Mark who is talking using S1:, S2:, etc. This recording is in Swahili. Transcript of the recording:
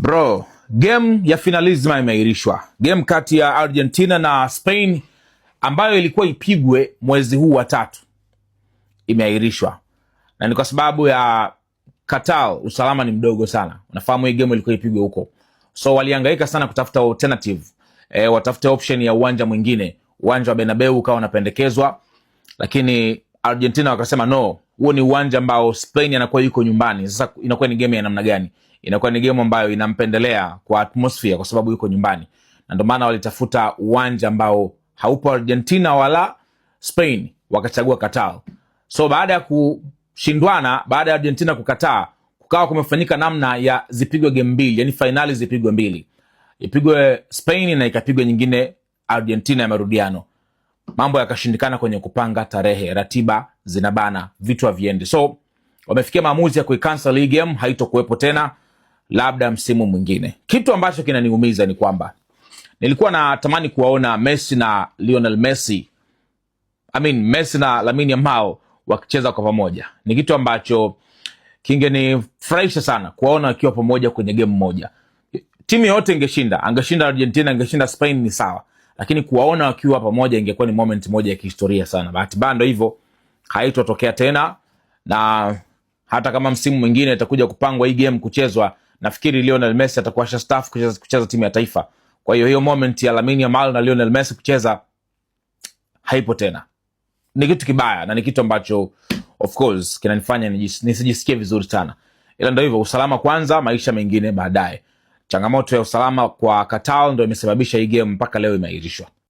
S1: Bro, game ya finalisma imeahirishwa. Game kati ya Argentina na Spain ambayo ilikuwa ipigwe mwezi huu wa 3 imeahirishwa, na ni kwa sababu ya Qatar. Usalama ni mdogo sana, unafahamu hii game ilikuwa ipigwe huko, so walihangaika sana kutafuta alternative, watafute option ya uwanja mwingine. Uwanja wa Bernabeu ukawa unapendekezwa, lakini Argentina wakasema no, huo ni uwanja ambao Spain anakuwa yuko nyumbani. Sasa inakuwa ni game ya namna gani? Inakuwa ni game ambayo inampendelea kwa atmosphere, kwa sababu yuko nyumbani, na ndio maana walitafuta uwanja ambao haupo Argentina wala Spain, wakachagua Qatar. So baada ya kushindwana, baada ya Argentina kukataa, kukawa kumefanyika namna ya zipigwe game mbili, yani finali zipigwe mbili, ipigwe Spain na ikapigwe nyingine Argentina ya marudiano. Mambo yakashindikana kwenye kupanga tarehe, ratiba zinabana, vitu haviendi. So wamefikia maamuzi ya kuicancel hii game, haitokuwepo tena, labda msimu mwingine. Kitu ambacho kinaniumiza ni kwamba nilikuwa natamani kuwaona Messi na Lionel Messi, Messi na Lamine Yamal wakicheza kwa pamoja. Ni kitu ambacho kingenifurahisha sana kuwaona wakiwa pamoja kwenye game moja. Timu yote ingeshinda, angeshinda Argentina, angeshinda Spain, ni sawa, lakini kuwaona wakiwa pamoja ingekuwa ni moment moja ya kihistoria sana. Bahati mbaya ndio hivyo, haitotokea tena, na hata kama msimu mwingine itakuja kupangwa hii game kuchezwa, nafikiri Lionel Messi atakuwa staff kucheza timu ya taifa. Kwa hiyo moment ya Lamine Yamal na Lionel Messi kucheza haipo tena. Ni kitu kibaya na ni kitu ambacho of course kinanifanya nisijisikie vizuri sana. Ila ndio hivyo, usalama kwanza, maisha mengine baadaye. Changamoto ya usalama kwa Qatar ndio imesababisha hii game mpaka leo imeahirishwa.